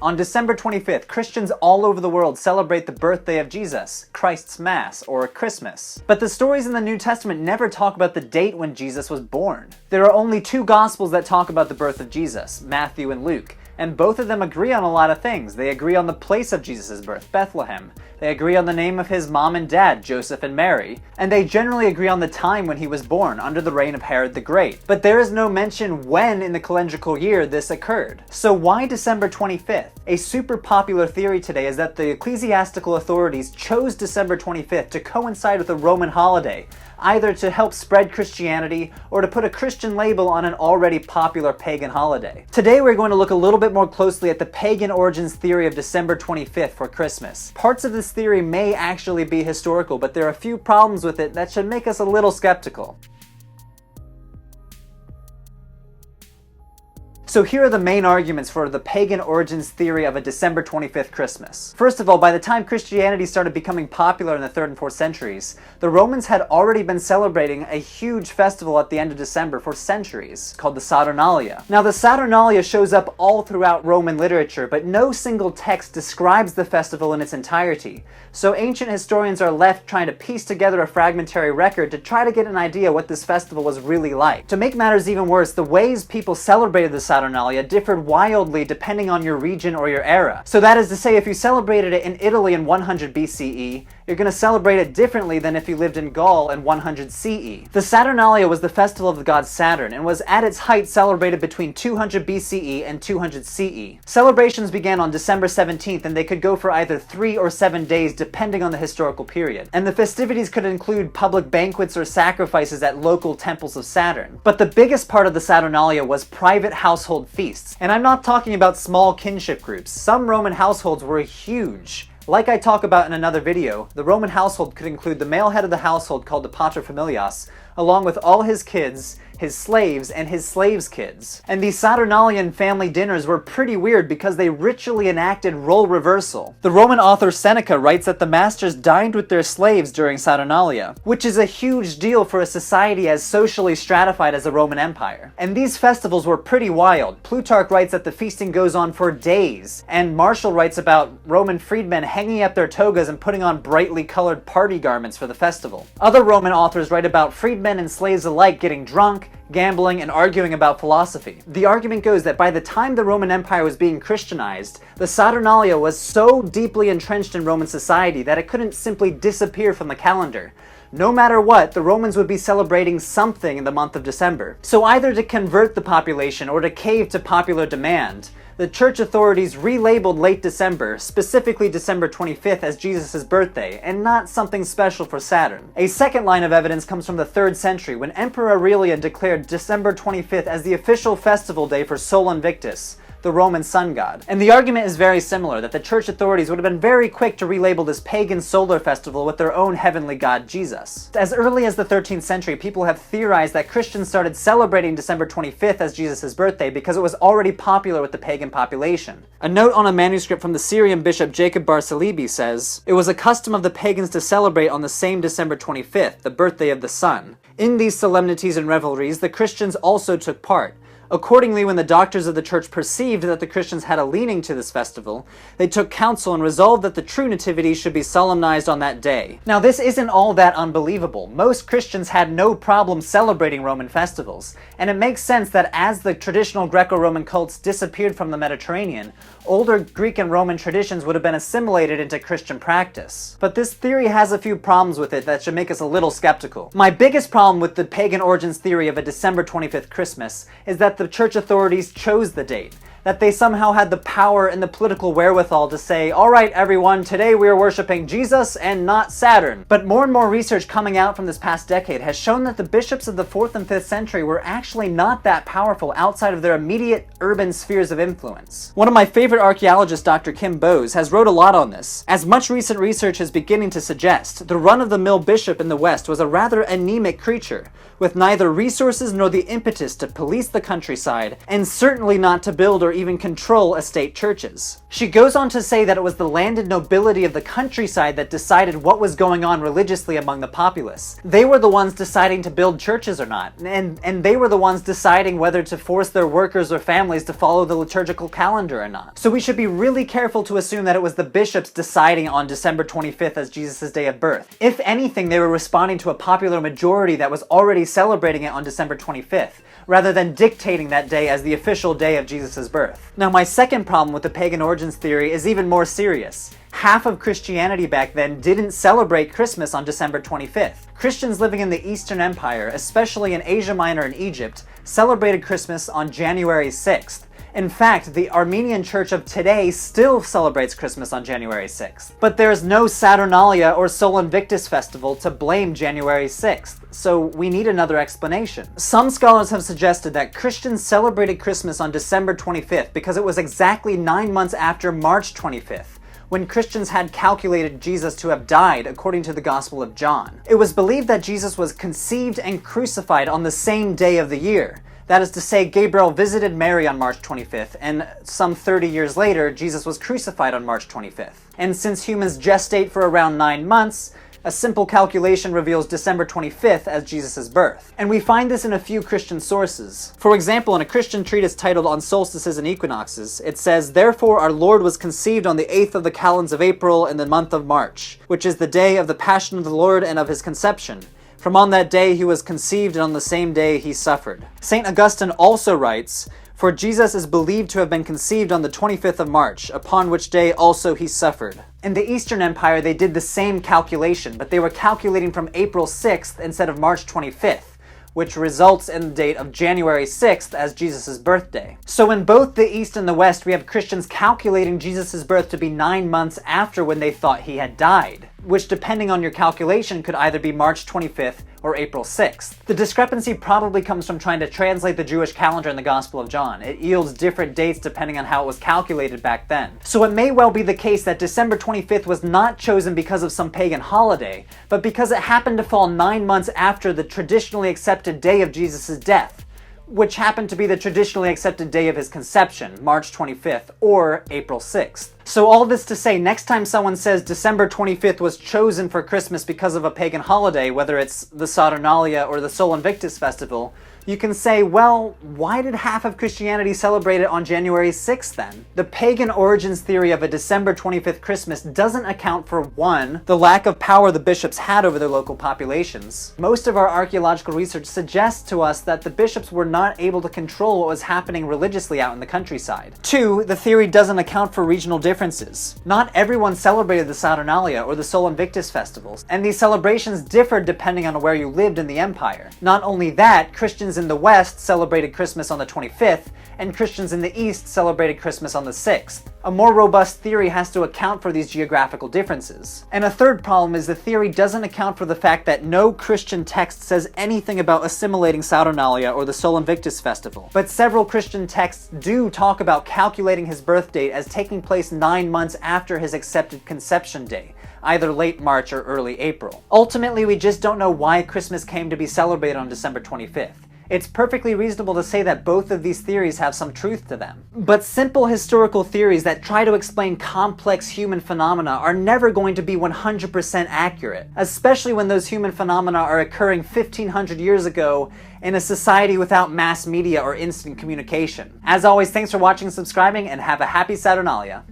On December 25th, Christians all over the world celebrate the birthday of Jesus, Christ's Mass, or Christmas. But the stories in the New Testament never talk about the date when Jesus was born. There are only two Gospels that talk about the birth of Jesus, Matthew and Luke, and both of them agree on a lot of things. They agree on the place of Jesus' birth, Bethlehem. They agree on the name of his mom and dad, Joseph and Mary. And they generally agree on the time when he was born, under the reign of Herod the Great. But there is no mention when in the calendrical year this occurred. So why December 25th? A super popular theory today is that the ecclesiastical authorities chose December 25th to coincide with a Roman holiday, either to help spread Christianity or to put a Christian label on an already popular pagan holiday. Today we're going to look a little bit more closely at the pagan origins theory of December 25th for Christmas. Parts of this theory may actually be historical, but there are a few problems with it that should make us a little skeptical. So here are the main arguments for the pagan origins theory of a December 25th Christmas. First of all, by the time Christianity started becoming popular in the 3rd and 4th centuries, the Romans had already been celebrating a huge festival at the end of December for centuries, called the Saturnalia. Now the Saturnalia shows up all throughout Roman literature, but no single text describes the festival in its entirety. So ancient historians are left trying to piece together a fragmentary record to try to get an idea what this festival was really like. To make matters even worse, the ways people celebrated the Saturnalia differed wildly depending on your region or your era. So that is to say, if you celebrated it in Italy in 100 BCE, you're going to celebrate it differently than if you lived in Gaul in 100 CE. The Saturnalia was the festival of the god Saturn and was at its height celebrated between 200 BCE and 200 CE. Celebrations began on December 17th and they could go for either 3 or 7 days depending on the historical period. And the festivities could include public banquets or sacrifices at local temples of Saturn. But the biggest part of the Saturnalia was private household feasts. And I'm not talking about small kinship groups. Some Roman households were huge. Like I talk about in another video, the Roman household could include the male head of the household called the paterfamilias, along with all his kids, his slaves, and his slaves' kids. And these Saturnalian family dinners were pretty weird because they ritually enacted role reversal. The Roman author Seneca writes that the masters dined with their slaves during Saturnalia, which is a huge deal for a society as socially stratified as the Roman Empire. And these festivals were pretty wild. Plutarch writes that the feasting goes on for days, and Martial writes about Roman freedmen hanging up their togas and putting on brightly colored party garments for the festival. Other Roman authors write about freedmen and slaves alike getting drunk, gambling, and arguing about philosophy. The argument goes that by the time the Roman Empire was being Christianized, the Saturnalia was so deeply entrenched in Roman society that it couldn't simply disappear from the calendar. No matter what, the Romans would be celebrating something in the month of December. So either to convert the population or to cave to popular demand, the church authorities relabeled late December, specifically December 25th, as Jesus' birthday, and not something special for Saturn. A second line of evidence comes from the 3rd century, when Emperor Aurelian declared December 25th as the official festival day for Sol Invictus, the Roman sun god. And the argument is very similar, that the church authorities would have been very quick to relabel this pagan solar festival with their own heavenly god, Jesus. As early as the 13th century, people have theorized that Christians started celebrating December 25th as Jesus' birthday because it was already popular with the pagan population. A note on a manuscript from the Syrian bishop Jacob Bar Salibi says, "It was a custom of the pagans to celebrate on the same December 25th, the birthday of the sun. In these solemnities and revelries, the Christians also took part. Accordingly, when the doctors of the church perceived that the Christians had a leaning to this festival, they took counsel and resolved that the true nativity should be solemnized on that day." Now, this isn't all that unbelievable. Most Christians had no problem celebrating Roman festivals, and it makes sense that as the traditional Greco-Roman cults disappeared from the Mediterranean, older Greek and Roman traditions would have been assimilated into Christian practice. But this theory has a few problems with it that should make us a little skeptical. My biggest problem with the pagan origins theory of a December 25th Christmas is that the church authorities chose the date. That they somehow had the power and the political wherewithal to say, all right, everyone, today we are worshiping Jesus and not Saturn. But more and more research coming out from this past decade has shown that the bishops of the 4th and 5th century were actually not that powerful outside of their immediate urban spheres of influence. One of my favorite archaeologists, Dr. Kim Bowes, has wrote a lot on this. As much recent research is beginning to suggest, the run-of-the-mill bishop in the West was a rather anemic creature, with neither resources nor the impetus to police the countryside, and certainly not to build or even control estate churches. She goes on to say that it was the landed nobility of the countryside that decided what was going on religiously among the populace. They were the ones deciding to build churches or not, and they were the ones deciding whether to force their workers or families to follow the liturgical calendar or not. So we should be really careful to assume that it was the bishops deciding on December 25th as Jesus' day of birth. If anything, they were responding to a popular majority that was already celebrating it on December 25th, rather than dictating that day as the official day of Jesus' birth. Now, my second problem with the pagan origins theory is even more serious. Half of Christianity back then didn't celebrate Christmas on December 25th. Christians living in the Eastern Empire, especially in Asia Minor and Egypt, celebrated Christmas on January 6th. In fact, the Armenian Church of today still celebrates Christmas on January 6th. But there's no Saturnalia or Sol Invictus festival to blame January 6th, so we need another explanation. Some scholars have suggested that Christians celebrated Christmas on December 25th because it was exactly 9 months after March 25th, when Christians had calculated Jesus to have died according to the Gospel of John. It was believed that Jesus was conceived and crucified on the same day of the year. That is to say, Gabriel visited Mary on March 25th, and some 30 years later, Jesus was crucified on March 25th. And since humans gestate for around 9 months, a simple calculation reveals December 25th as Jesus' birth. And we find this in a few Christian sources. For example, in a Christian treatise titled On Solstices and Equinoxes, it says, "Therefore our Lord was conceived on the 8th of the calends of April in the month of March, which is the day of the Passion of the Lord and of his conception. From on that day he was conceived, and on the same day he suffered." St. Augustine also writes, "For Jesus is believed to have been conceived on the 25th of March, upon which day also he suffered." In the Eastern Empire, they did the same calculation, but they were calculating from April 6th instead of March 25th, which results in the date of January 6th as Jesus' birthday. So in both the East and the West, we have Christians calculating Jesus' birth to be 9 months after when they thought he had died, which, depending on your calculation, could either be March 25th or April 6th. The discrepancy probably comes from trying to translate the Jewish calendar in the Gospel of John. It yields different dates depending on how it was calculated back then. So it may well be the case that December 25th was not chosen because of some pagan holiday, but because it happened to fall 9 months after the traditionally accepted day of Jesus' death, which happened to be the traditionally accepted day of his conception, March 25th, or April 6th. So all this to say, next time someone says December 25th was chosen for Christmas because of a pagan holiday, whether it's the Saturnalia or the Sol Invictus festival, you can say, well, why did half of Christianity celebrate it on January 6th then? The pagan origins theory of a December 25th Christmas doesn't account for, one, the lack of power the bishops had over their local populations. Most of our archaeological research suggests to us that the bishops were not able to control what was happening religiously out in the countryside. Two, the theory doesn't account for regional differences. Not everyone celebrated the Saturnalia or the Sol Invictus festivals, and these celebrations differed depending on where you lived in the empire. Not only that, Christians in the West celebrated Christmas on the 25th, and Christians in the East celebrated Christmas on the 6th. A more robust theory has to account for these geographical differences. And a third problem is the theory doesn't account for the fact that no Christian text says anything about assimilating Saturnalia or the Sol Invictus festival. But several Christian texts do talk about calculating his birth date as taking place 9 months after his accepted conception day, either late March or early April. Ultimately, we just don't know why Christmas came to be celebrated on December 25th. It's perfectly reasonable to say that both of these theories have some truth to them. But simple historical theories that try to explain complex human phenomena are never going to be 100% accurate, especially when those human phenomena are occurring 1500 years ago in a society without mass media or instant communication. As always, thanks for watching and subscribing, and have a happy Saturnalia.